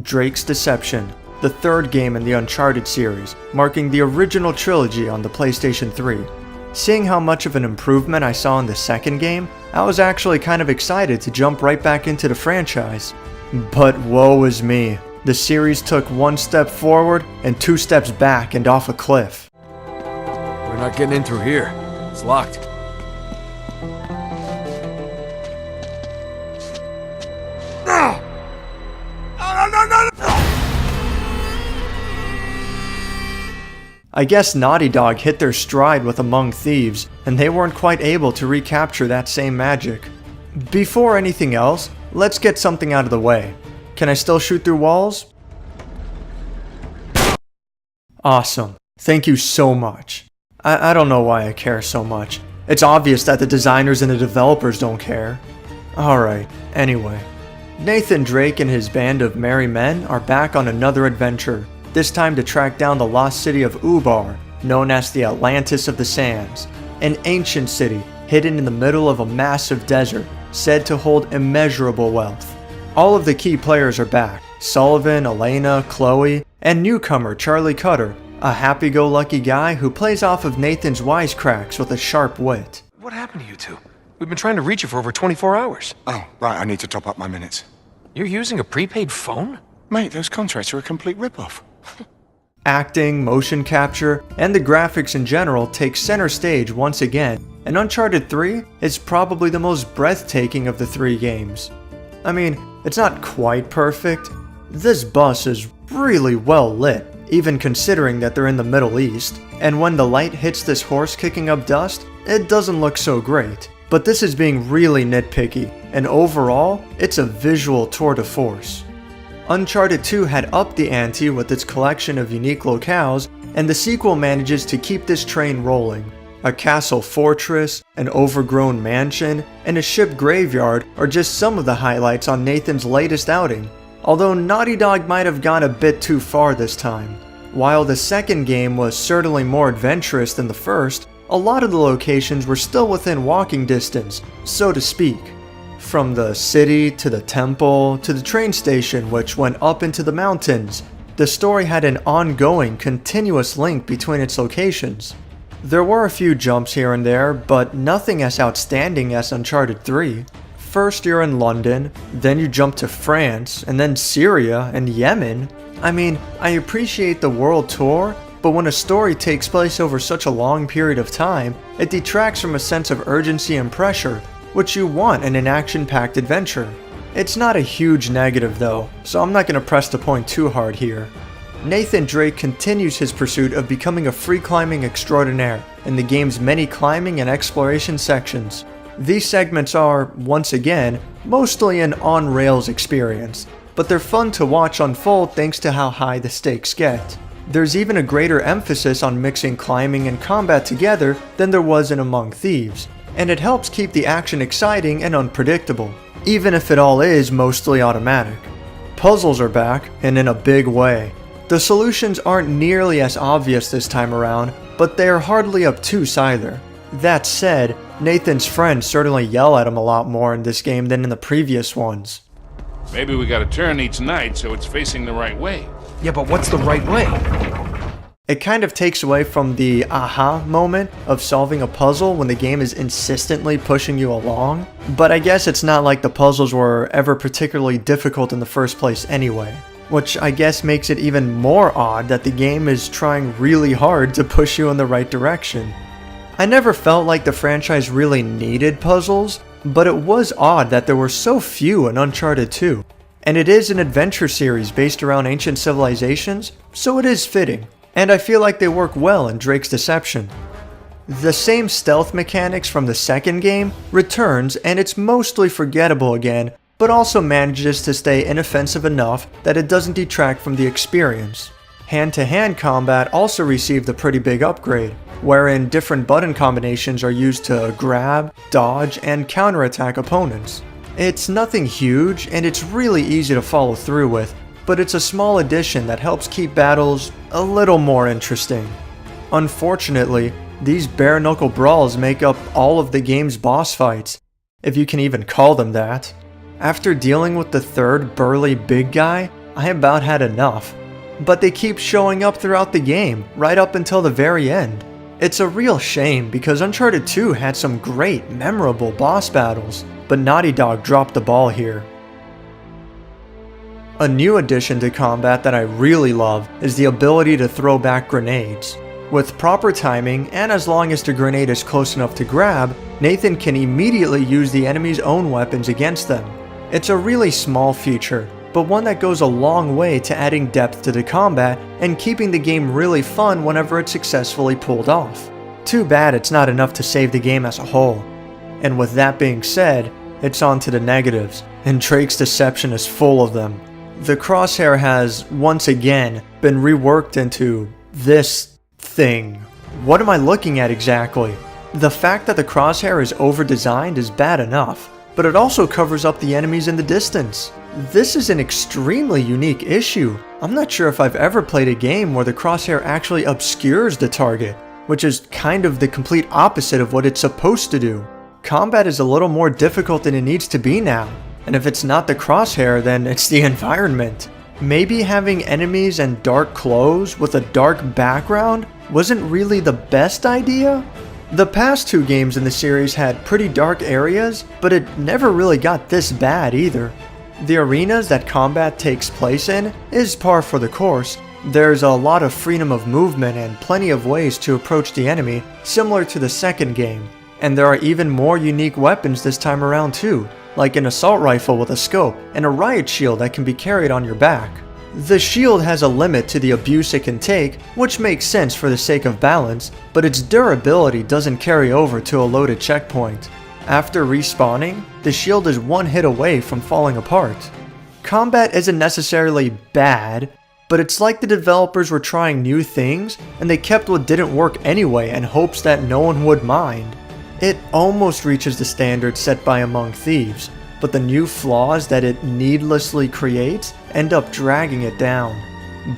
Drake's Deception, the third game in the Uncharted series, marking the original trilogy on the PlayStation 3. Seeing how much of an improvement I saw in the second game, I was actually kind of excited to jump right back into the franchise. But woe is me. The series took one step forward and two steps back and off a cliff. We're not getting in through here. It's locked. No! No! I guess Naughty Dog hit their stride with Among Thieves, and they weren't quite able to recapture that same magic. Before anything else, let's get something out of the way. Can I still shoot through walls? Awesome. Thank you so much. I don't know why I care so much. It's obvious that the designers and the developers don't care. Alright, anyway. Nathan Drake and his band of merry men are back on another adventure, this time to track down the lost city of Ubar, known as the Atlantis of the Sands, an ancient city hidden in the middle of a massive desert, said to hold immeasurable wealth. All of the key players are back: Sullivan, Elena, Chloe, and newcomer Charlie Cutter, a happy-go-lucky guy who plays off of Nathan's wisecracks with a sharp wit. What happened to you two? We've been trying to reach you for over 24 hours. Oh, right, I need to top up my minutes. You're using a prepaid phone? Mate, those contracts are a complete rip-off. Acting, motion capture, and the graphics in general take center stage once again, and Uncharted 3 is probably the most breathtaking of the three games. I mean, it's not quite perfect. This bus is really well lit, even considering that they're in the Middle East, and when the light hits this horse kicking up dust, it doesn't look so great. But this is being really nitpicky, and overall, it's a visual tour de force. Uncharted 2 had upped the ante with its collection of unique locales, and the sequel manages to keep this train rolling. A castle fortress, an overgrown mansion, and a ship graveyard are just some of the highlights on Nathan's latest outing, although Naughty Dog might have gone a bit too far this time. While the second game was certainly more adventurous than the first, a lot of the locations were still within walking distance, so to speak. From the city, to the temple, to the train station which went up into the mountains, the story had an ongoing, continuous link between its locations. There were a few jumps here and there, but nothing as outstanding as Uncharted 3. First you're in London, then you jump to France, and then Syria and Yemen. I mean, I appreciate the world tour, but when a story takes place over such a long period of time, it detracts from a sense of urgency and pressure, which you want in an action-packed adventure. It's not a huge negative though, so I'm not going to press the point too hard here. Nathan Drake continues his pursuit of becoming a free climbing extraordinaire in the game's many climbing and exploration sections. These segments are, once again, mostly an on-rails experience, but they're fun to watch unfold thanks to how high the stakes get. There's even a greater emphasis on mixing climbing and combat together than there was in Among Thieves, and it helps keep the action exciting and unpredictable, even if it all is mostly automatic. Puzzles are back, and in a big way. The solutions aren't nearly as obvious this time around, but they are hardly obtuse either. That said, Nathan's friends certainly yell at him a lot more in this game than in the previous ones. Maybe we gotta turn each night so it's facing the right way. Yeah, but what's the right way? It kind of takes away from the aha moment of solving a puzzle when the game is insistently pushing you along, but I guess it's not like the puzzles were ever particularly difficult in the first place anyway, which I guess makes it even more odd that the game is trying really hard to push you in the right direction. I never felt like the franchise really needed puzzles, but it was odd that there were so few in Uncharted 2. And it is an adventure series based around ancient civilizations, so it is fitting, and I feel like they work well in Drake's Deception. The same stealth mechanics from the second game returns, and it's mostly forgettable again, but also manages to stay inoffensive enough that it doesn't detract from the experience. Hand-to-hand combat also received a pretty big upgrade, wherein different button combinations are used to grab, dodge, and counterattack opponents. It's nothing huge, and it's really easy to follow through with, but it's a small addition that helps keep battles a little more interesting. Unfortunately, these bare-knuckle brawls make up all of the game's boss fights, if you can even call them that. After dealing with the third burly big guy, I about had enough. But they keep showing up throughout the game, right up until the very end. It's a real shame because Uncharted 2 had some great, memorable boss battles, but Naughty Dog dropped the ball here. A new addition to combat that I really love is the ability to throw back grenades. With proper timing, and as long as the grenade is close enough to grab, Nathan can immediately use the enemy's own weapons against them. It's a really small feature, but one that goes a long way to adding depth to the combat and keeping the game really fun whenever it's successfully pulled off. Too bad it's not enough to save the game as a whole. And with that being said, it's on to the negatives, and Drake's deception is full of them. The crosshair has, once again, been reworked into this thing. What am I looking at exactly? The fact that the crosshair is over-designed is bad enough, but it also covers up the enemies in the distance. This is an extremely unique issue. I'm not sure if I've ever played a game where the crosshair actually obscures the target, which is kind of the complete opposite of what it's supposed to do. Combat is a little more difficult than it needs to be now, and if it's not the crosshair, then it's the environment. Maybe having enemies and dark clothes with a dark background wasn't really the best idea? The past two games in the series had pretty dark areas, but it never really got this bad either. The arenas that combat takes place in is par for the course. There's a lot of freedom of movement and plenty of ways to approach the enemy, similar to the second game. And there are even more unique weapons this time around too, like an assault rifle with a scope and a riot shield that can be carried on your back. The shield has a limit to the abuse it can take, which makes sense for the sake of balance, but its durability doesn't carry over to a loaded checkpoint. After respawning, the shield is one hit away from falling apart. Combat isn't necessarily bad, but it's like the developers were trying new things and they kept what didn't work anyway in hopes that no one would mind. It almost reaches the standards set by Among Thieves, but the new flaws that it needlessly creates end up dragging it down.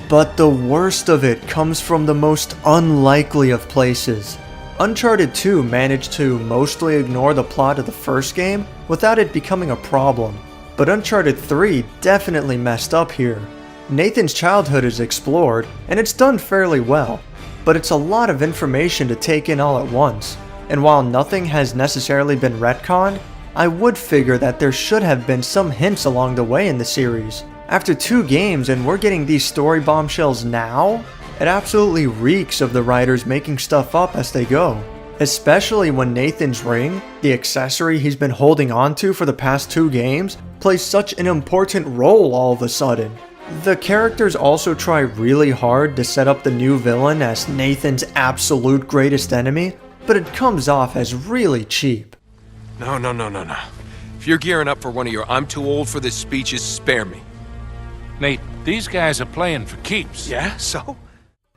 But the worst of it comes from the most unlikely of places. Uncharted 2 managed to mostly ignore the plot of the first game without it becoming a problem, but Uncharted 3 definitely messed up here. Nathan's childhood is explored, and it's done fairly well, but it's a lot of information to take in all at once, and while nothing has necessarily been retconned, I would figure that there should have been some hints along the way in the series. After 2 games and we're getting these story bombshells now, it absolutely reeks of the writers making stuff up as they go. Especially when Nathan's ring, the accessory he's been holding onto for the past 2 games, plays such an important role all of a sudden. The characters also try really hard to set up the new villain as Nathan's absolute greatest enemy, but it comes off as really cheap. No. If you're gearing up for one of your "I'm too old for this" speeches, spare me. Nate, these guys are playing for keeps. Yeah, so?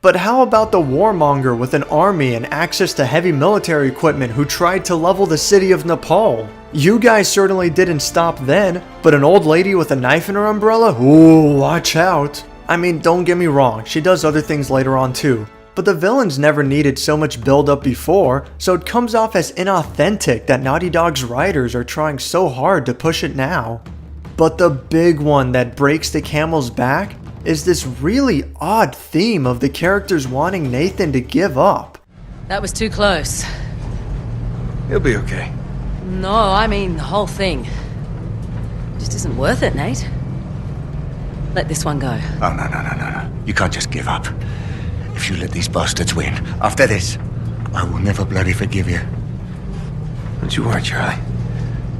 But how about the warmonger with an army and access to heavy military equipment who tried to level the city of Nepal? You guys certainly didn't stop then, but an old lady with a knife in her umbrella? Ooh, watch out. I mean, don't get me wrong, she does other things later on too. But the villains never needed so much build-up before, so it comes off as inauthentic that Naughty Dog's writers are trying so hard to push it now. But the big one that breaks the camel's back is this really odd theme of the characters wanting Nathan to give up. That was too close. He'll be okay. No, I mean the whole thing. Just isn't worth it, Nate. Let this one go. Oh, no. You can't just give up. If you let these bastards win, after this, I will never bloody forgive you. Don't you worry, Charlie.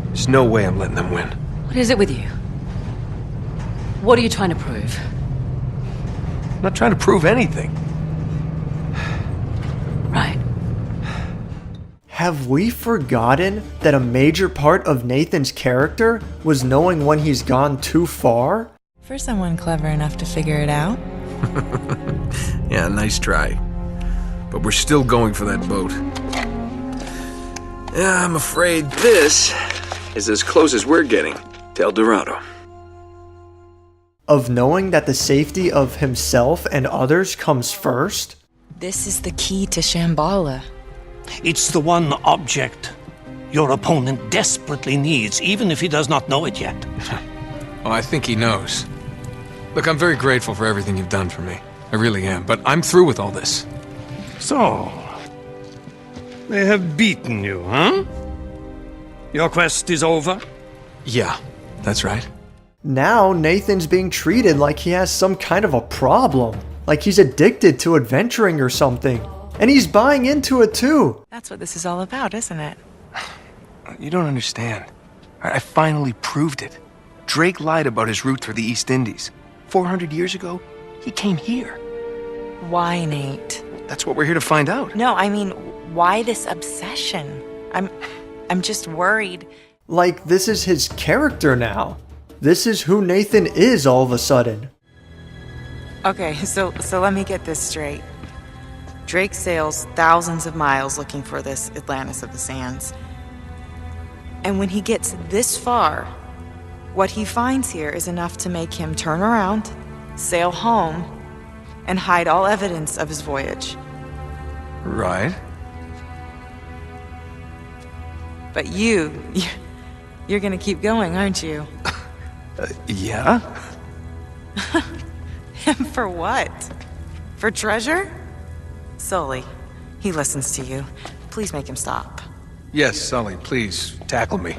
There's no way I'm letting them win. What is it with you? What are you trying to prove? I'm not trying to prove anything. Right. Have we forgotten that a major part of Nathan's character was knowing when he's gone too far? For someone clever enough to figure it out. Yeah, nice try. But we're still going for that boat. Yeah, I'm afraid this is as close as we're getting to El Dorado. Of knowing that the safety of himself and others comes first? This is the key to Shambhala. It's the one object your opponent desperately needs, even if he does not know it yet. Oh, I think he knows. Look, I'm very grateful for everything you've done for me. I really am, but I'm through with all this. So, they have beaten you, huh? Your quest is over? Yeah, that's right. Now Nathan's being treated like he has some kind of a problem. Like he's addicted to adventuring or something. And he's buying into it too. That's what this is all about, isn't it? You don't understand. I finally proved it. Drake lied about his route through the East Indies. 400 years ago, he came here. Why, Nate? That's what we're here to find out. No, I mean, why this obsession? I'm just worried. Like this is his character now. This is who Nathan is all of a sudden. Okay, so let me get this straight. Drake sails thousands of miles looking for this Atlantis of the Sands. And when he gets this far, what he finds here is enough to make him turn around, sail home, and hide all evidence of his voyage. Right. But you're gonna keep going, aren't you? Yeah? And for what? For treasure? Sully, he listens to you. Please make him stop. Yes, Sully, please, tackle me.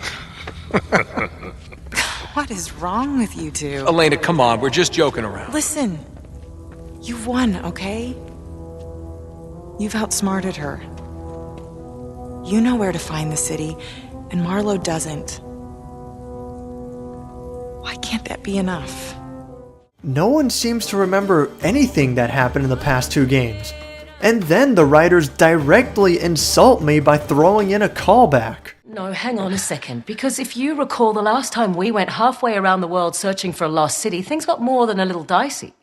What is wrong with you two? Elena, come on, we're just joking around. Listen, you've won, okay? You've outsmarted her. You know where to find the city, and Marlowe doesn't. Why can't that be enough? No one seems to remember anything that happened in the past 2 games. And then the writers directly insult me by throwing in a callback. No, hang on a second, because if you recall the last time we went halfway around the world searching for a lost city, things got more than a little dicey.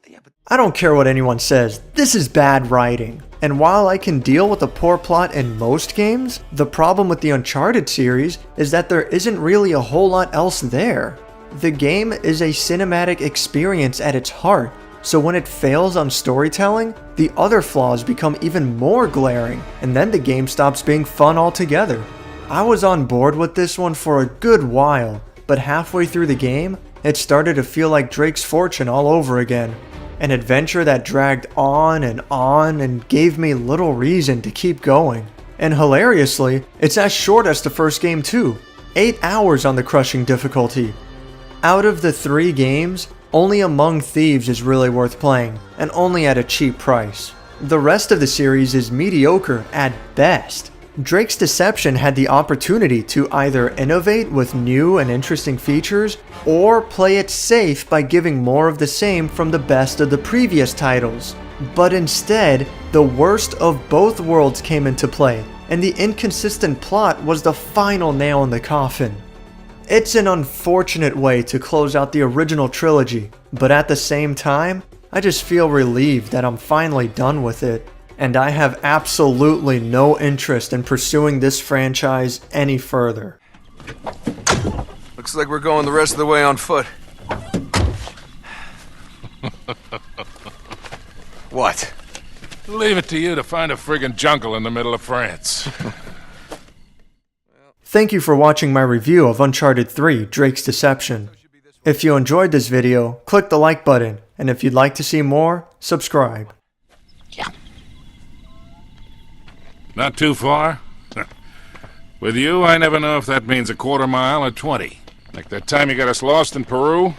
I don't care what anyone says, this is bad writing. And while I can deal with a poor plot in most games, the problem with the Uncharted series is that there isn't really a whole lot else there. The game is a cinematic experience at its heart, so when it fails on storytelling, the other flaws become even more glaring, and then the game stops being fun altogether. I was on board with this one for a good while, but halfway through the game, it started to feel like Drake's Fortune all over again. An adventure that dragged on and gave me little reason to keep going. And hilariously, it's as short as the first game too. 8 hours on the crushing difficulty. Out of the 3 games, only Among Thieves is really worth playing, and only at a cheap price. The rest of the series is mediocre at best. Drake's Deception had the opportunity to either innovate with new and interesting features, or play it safe by giving more of the same from the best of the previous titles. But instead, the worst of both worlds came into play, and the inconsistent plot was the final nail in the coffin. It's an unfortunate way to close out the original trilogy, but at the same time, I just feel relieved that I'm finally done with it. And I have absolutely no interest in pursuing this franchise any further. Looks like we're going the rest of the way on foot. What? Leave it to you to find a friggin' jungle in the middle of France. Thank you for watching my review of Uncharted 3: Drake's Deception. If you enjoyed this video, click the like button, and if you'd like to see more, subscribe. Not too far? With you, I never know if that means a quarter mile or 20. Like that time you got us lost in Peru?